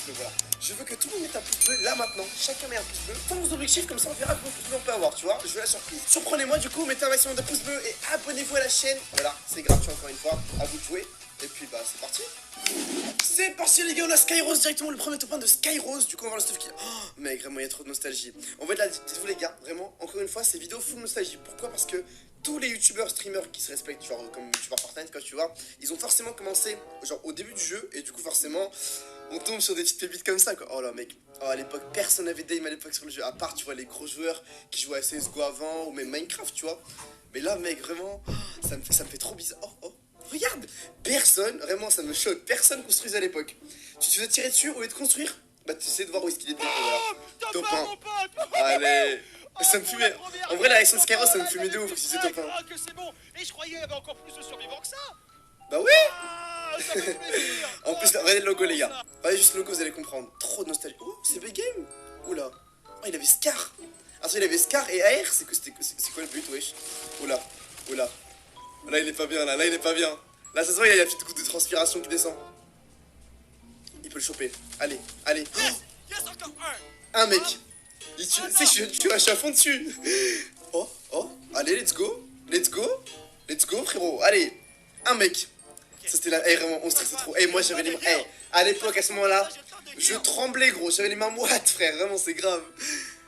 bleu, voilà. Je veux que tout le monde mette un pouce bleu là maintenant. Chacun met un pouce bleu. Faites vos objectifs, comme ça on verra combien de pouces bleus on peut avoir, tu vois. Je veux la surprise. Surprenez-moi du coup, mettez un maximum de pouces bleus et abonnez-vous à la chaîne. Voilà, c'est gratuit encore une fois. À vous de jouer. Et puis bah c'est parti. C'est parti les gars, on a Skyrose directement, le premier top 1 de Skyrose. Du coup on va voir le stuff qui... Oh mec, vraiment il y a trop de nostalgie. En fait là, dites-vous les gars, vraiment, encore une fois, ces vidéos full nostalgie. Pourquoi? Parce que tous les youtubeurs, streamers qui se respectent, genre comme youtubeur Fortnite, quoi, tu vois, ils ont forcément commencé genre au début du jeu. Et du coup forcément, on tombe sur des petites pépites comme ça, quoi. Oh là mec, oh, à l'époque, personne n'avait d'aim à l'époque sur le jeu. À part, tu vois, les gros joueurs qui jouaient à CSGO avant, ou même Minecraft, tu vois. Mais là mec, vraiment, ça me fait trop bizarre. Oh. Regarde, personne, vraiment ça me choque, personne construisait à l'époque. Tu te faisais tirer dessus au lieu de construire, bah tu essaies de voir où est-ce qu'il était. Voilà. Top 1. Allez, ça me fumait. En vrai la réaction de Skyrose ça me fumait de ouf que c'était top 1. C'est bon. Et je croyais qu'il y avait encore plus de survivants que ça. Bah oui. Ça fait plaisir. En plus, regardez le logo les gars. Regardez juste le logo, vous allez comprendre. Trop de nostalgie. Oh, c'est Big Game. Oula. Oh, il avait Scar. Attends, il avait Scar et AR, c'est quoi le but, wesh? Oula. Là il est pas bien, là il est pas bien. Là ça se voit, il y a la petite goutte de transpiration qui descend. Il peut le choper. Allez. Yes, encore Un mec. Tu sais, je suis à fond dessus. Oh. Allez, let's go, frérot. Allez. Un mec. Ça c'était là. Vraiment, on stressait trop. Moi j'avais les mains. À l'époque, à ce moment-là, je tremblais, gros. J'avais les mains moites, frère. Vraiment, c'est grave.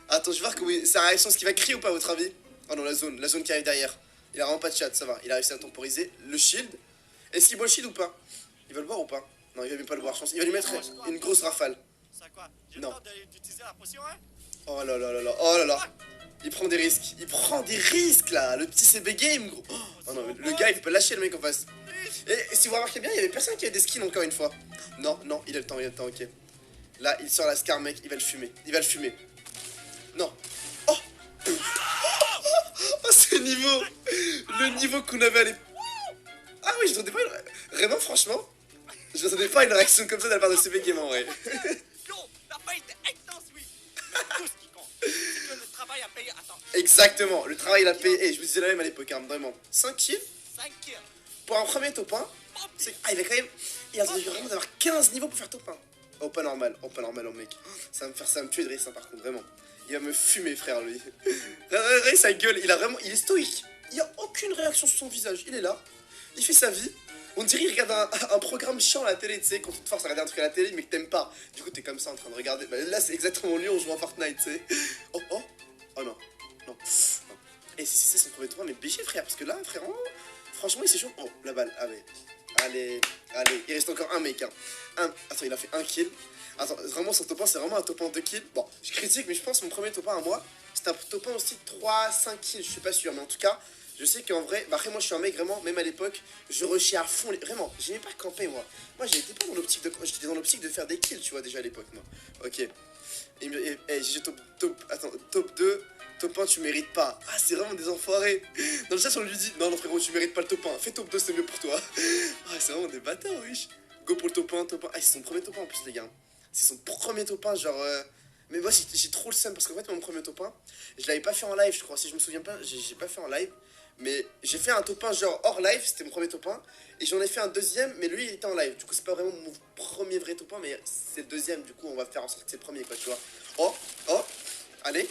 Attends, je vais voir que oui. C'est la réaction, ce qu'il va crier ou pas, à votre avis? Oh non, la zone qui arrive derrière. Il a vraiment pas de chat, ça va. Il a réussi à temporiser. Le shield. Est-ce qu'il boit le shield ou pas? Il va le boire ou pas? Non, il va même pas le boire, je pense. Il va lui mettre une grosse rafale. Non. Oh là là. Il prend des risques là. Le petit CB game, gros. Oh non, le gars, il peut lâcher le mec en face. Et si vous remarquez bien, il y avait personne qui avait des skins encore une fois. Non, il a le temps, ok. Là, il sort la Scar, mec. Il va le fumer. Non. Oh, ce niveau. Le niveau qu'on avait à l'époque. Ah oui, je m'attendais pas Vraiment, franchement, je m'attendais pas à une réaction comme ça de la part de CB Game en vrai. La paye était intense, oui. Tout ce qui compte, c'est que le travail a payé. Attends. Exactement, le travail il a payé. Je me disais la même à l'époque, hein, vraiment. 5 kills 5 kills. pour un premier top 1. Il a quand même. Il a vraiment d'avoir 15 niveaux pour faire top 1. Oh, pas normal, mec. Ça va me tuer de rire, ça, par contre, vraiment. Il va me fumer, frère, lui. Regardez sa gueule, il est stoïque. Il n'y a aucune réaction sur son visage. Il est là, il fait sa vie. On dirait qu'il regarde un programme chiant à la télé, tu sais, quand tu te forces à regarder un truc à la télé mais que t'aimes pas. Du coup, t'es comme ça en train de regarder. Bah, là, c'est exactement lui, on joue à Fortnite, tu sais. Oh non. Et c'est son premier tour, mais BG, frère, parce que là, frérot, franchement, il s'est chaud. Oh, la balle, allez, il reste encore un mec, hein. Attends, il a fait un kill. Attends, vraiment, son top 1, c'est vraiment un top 1 de kills. Bon, je critique, mais je pense que mon premier top 1 à moi, c'était un top 1 aussi de 3-5 kills, je suis pas sûr, mais en tout cas. Je sais qu'en vrai, bah après moi je suis un mec vraiment, même à l'époque, je rushais à fond, vraiment, j'aimais pas camper moi. Moi j'étais pas dans l'optique j'étais dans l'optique de faire des kills, tu vois, déjà à l'époque moi. Ok. Et j'ai top 2, top 1 tu mérites pas. Ah c'est vraiment des enfoirés. Dans le chat on lui dit, non frérot tu mérites pas le top 1, fais top 2 c'est mieux pour toi. Ah c'est vraiment des bâtards, wesh. Go pour le top 1. Ah c'est son premier top 1 en plus les gars. C'est son premier top 1, genre... Mais moi j'ai trop le seum parce qu'en fait mon premier top 1, je l'avais pas fait en live je crois, si je me souviens pas, j'ai pas fait en live. Mais j'ai fait un top 1 genre hors live, c'était mon premier top 1. Et j'en ai fait un deuxième, mais lui il était en live. Du coup c'est pas vraiment mon premier vrai top 1, mais c'est le deuxième. Du coup on va faire en sorte que c'est le premier quoi, tu vois. Oh, allez.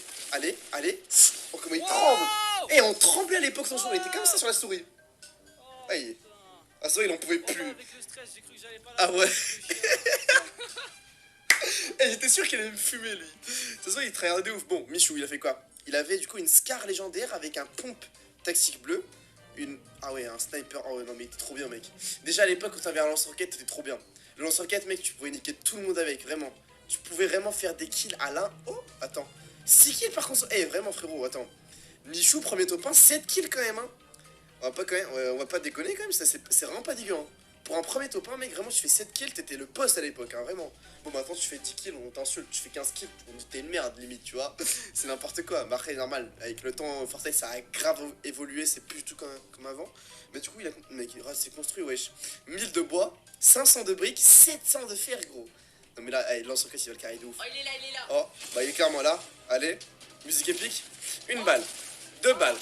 Oh comment il tremble. Et on tremblait à l'époque, on était comme ça sur la souris. Aïe. Ah ça il en pouvait plus. Ah ouais. Et j'étais sûr qu'il allait me fumer lui. De toute façon il tryhardait de ouf. Bon, Michou il a fait quoi? Il avait du coup une Scar légendaire avec un pompe tactique bleu, ah ouais, un sniper. Oh ouais, non mais il était trop bien mec. Déjà à l'époque quand t'avais un lance-roquette, t'étais trop bien. Le lance-roquette mec, tu pouvais niquer tout le monde avec, vraiment. Tu pouvais vraiment faire des kills à l'un. Oh, attends. 6 kills par contre. Vraiment frérot, attends. Michou, premier top 1, 7 kills quand même, hein. On va pas déconner quand même, c'est vraiment pas dégueu, hein. Pour un premier top 1 mec, vraiment tu fais 7 kills, t'étais le boss à l'époque, hein, vraiment. Bon maintenant tu fais 10 kills, on t'insulte, tu fais 15 kills, on dit t'es une merde limite, tu vois. C'est n'importe quoi, mais après normal, avec le temps, Fortnite ça a grave évolué, c'est plus du tout comme avant. Mais du coup mec, il s'est construit, wesh. 1000 de bois, 500 de briques, 700 de fer gros. Non mais là, lance-roquette il va le carrer de ouf. Oh il est là. Oh, bah il est clairement là, allez, musique épique, une balle, 2 balles,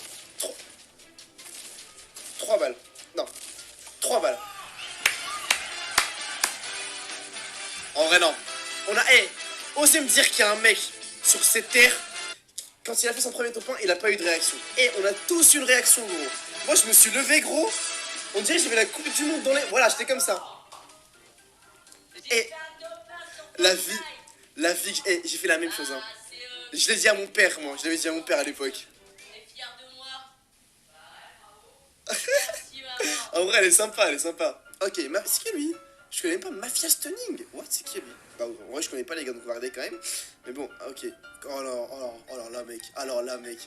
3 balles, non, 3 balles. En vrai non. On a, osé me dire qu'il y a un mec sur cette terre, quand il a fait son premier top 1, il a pas eu de réaction. Et on a tous eu une réaction, gros. Moi, je me suis levé, gros. On dirait que j'avais la coupe du monde dans les... Voilà, j'étais comme ça. Et la vie, j'ai fait la même chose, hein. Je l'ai dit à mon père, moi. Je l'avais dit à mon père à l'époque. En vrai, elle est sympa, elle est sympa. Ok, c'est qui lui? Je connais pas Mafia Stunning. What, c'est qui lui? Bah, en vrai, je connais pas les gars, donc on va regarder quand même. Mais bon, ok. Alors là, mec.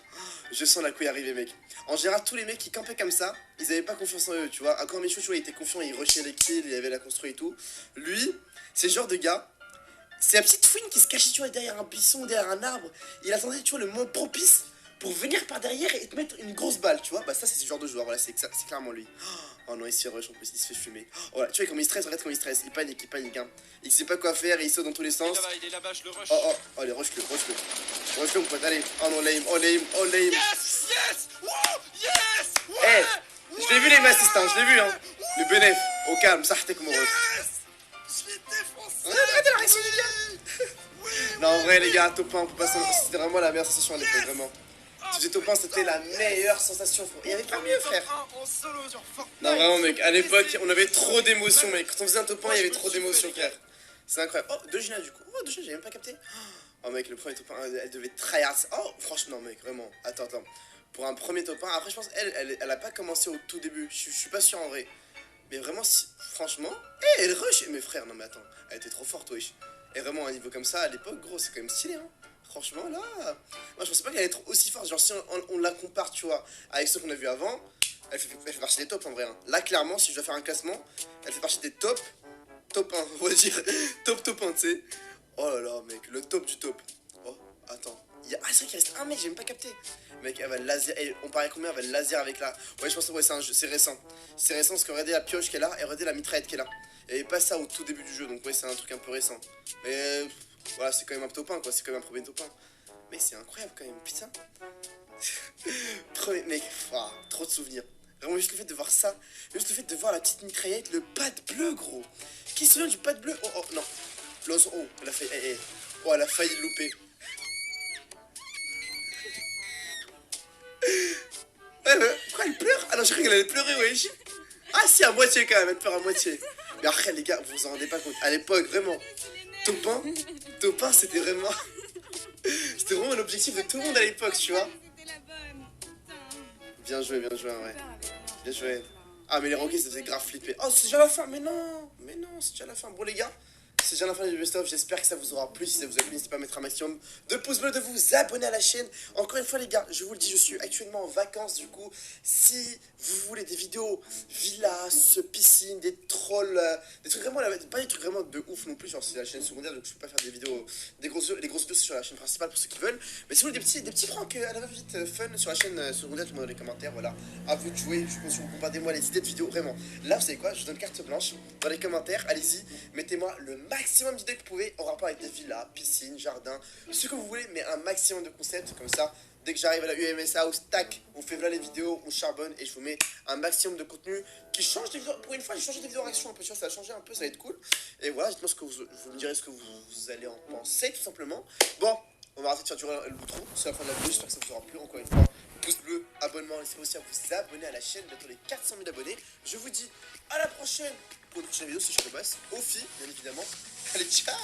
Je sens la couille arriver, mec. En général, tous les mecs qui campaient comme ça, ils avaient pas confiance en eux, tu vois. Encore Michou, tu vois, il était confiant, il rushait les kills, il avait la construit et tout. Lui, c'est le genre de gars. C'est la petite fouine qui se cachait, tu vois, derrière un buisson, derrière un arbre. Il attendait, tu vois, le moment propice pour venir par derrière et te mettre une grosse balle, tu vois. Bah, ça, c'est ce genre de joueur, voilà, c'est clairement lui. Oh non, il se rush en plus, il se fait fumer. Oh, voilà, tu vois, comme il stresse, regarde comment il stresse. Il panique, hein. Il sait pas quoi faire et il saute dans tous les sens. Il est là-bas, je le rush. Oh, allez, rush-le. Rush-le, mon pote, allez. Oh non, lame. Yes! Woo! Yes! Ouais! Je l'ai vu, les massistes, hein, je l'ai vu, hein. Le bénéf, au calme, ça, t'es comme on rush. Je l'ai défoncé! Regardez la réaction du gars! Non, en vrai, les gars, top 1, on peut pas s'en... C'était vraiment la meilleure sensation à l'époque, vraiment. Tu faisais top 1, c'était la meilleure sensation, frère. Il y avait pas mieux, frère. Non, vraiment, mec, à l'époque, on avait trop d'émotions, mec. Quand on faisait un top 1, il y avait trop d'émotions, frère. C'est incroyable. Oh, Dojina, du coup. Oh, Dojina, j'ai même pas capté. Oh, mec, le premier top 1, elle devait tryhard. Oh, franchement, mec, vraiment. Attends. Pour un premier top 1, après, je pense, elle a pas commencé au tout début. Je suis pas sûr en vrai. Mais vraiment, si, franchement, elle rush. Mais frère, non, mais attends, elle était trop forte, wesh. Et vraiment, à un niveau comme ça, à l'époque, gros, c'est quand même stylé, hein. Franchement, là, moi, je pensais pas qu'elle allait être aussi forte. Genre, si on la compare, tu vois, avec ceux qu'on a vu avant, elle fait partie des tops, en vrai, hein. Là, clairement, si je dois faire un classement, elle fait partie des tops, top 1, on va dire, top 1, tu sais. Oh là là, mec, le top du top. Oh, attends. Ah, c'est vrai qu'il reste un mec, j'ai même pas capté. Mec, elle va laser. On paraît combien? Elle va laser avec la. Ouais, je pense que ouais, c'est un jeu, c'est récent. C'est récent parce que regardez la pioche qu'elle a et regardez la mitraillette qu'elle a. Il n'y avait pas ça au tout début du jeu, donc ouais, c'est un truc un peu récent. Mais voilà, c'est quand même un top 1, quoi. C'est quand même un premier top 1. Mais c'est incroyable quand même, putain. Mec, trop de souvenirs. Vraiment, juste le fait de voir ça, juste le fait de voir la petite mitraillette, le pad bleu, gros. Qui se souvient du pad bleu? Oh, non. Oh, elle a failli. Oh, elle a failli le louper. Quoi, elle pleure? Ah non, j'ai cru qu'elle allait pleurer, wesh. Ah si, à moitié quand même, elle pleure à moitié. Mais après, les gars, vous vous en rendez pas compte. À l'époque, vraiment, top 1, c'était vraiment... C'était vraiment l'objectif de tout le monde à l'époque, tu vois. Bien joué, ouais. Bien joué. Ah, mais les roquets, ça faisait grave flipper. Oh, c'est déjà la fin, mais non, c'est déjà la fin. Bon, les gars, c'est déjà la fin du best-of. J'espère que ça vous aura plu. Si ça vous a plu, n'hésitez pas à mettre un maximum de pouces bleus, de vous abonner à la chaîne. Encore une fois, les gars, je vous le dis, je suis actuellement en vacances. Du coup, si vous voulez des vidéos villas, piscine, des trolls, des trucs vraiment, pas des trucs vraiment de ouf non plus. Genre, c'est la chaîne secondaire, donc je peux pas faire des vidéos, les grosses vidéos sur la chaîne principale pour ceux qui veulent. Mais si vous voulez des petits pranks à la va-vite fun sur la chaîne secondaire, tout le monde dans les commentaires. Voilà, à vous de jouer. Je pense que vous bombardez-moi les idées de vidéos, vraiment. Là, vous savez quoi, je vous donne carte blanche dans les commentaires. Allez-y, mettez-moi le maximum d'idées que vous pouvez en rapport avec des villas, piscines, jardins, ce que vous voulez, mais un maximum de concepts comme ça. Dès que j'arrive à la UMS House, tac, on fait voilà les vidéos, on charbonne et je vous mets un maximum de contenu qui change des vidéos. Pour une fois, j'ai changé des vidéos réaction un peu, tu vois, ça a changé un peu, ça va être cool. Et voilà, dites-moi ce que vous me direz ce que vous allez en penser, tout simplement. Bon, on va arrêter de faire durer l'outro, c'est la fin de la vidéo, j'espère que ça vous aura plu encore une fois. Pouce bleu, abonnement, n'hésitez pas aussi à vous abonner à la chaîne, bientôt les 400 000 abonnés. Je vous dis à la prochaine pour une prochaine vidéo, c'est Boss, Ophi, bien évidemment. Allez, ciao!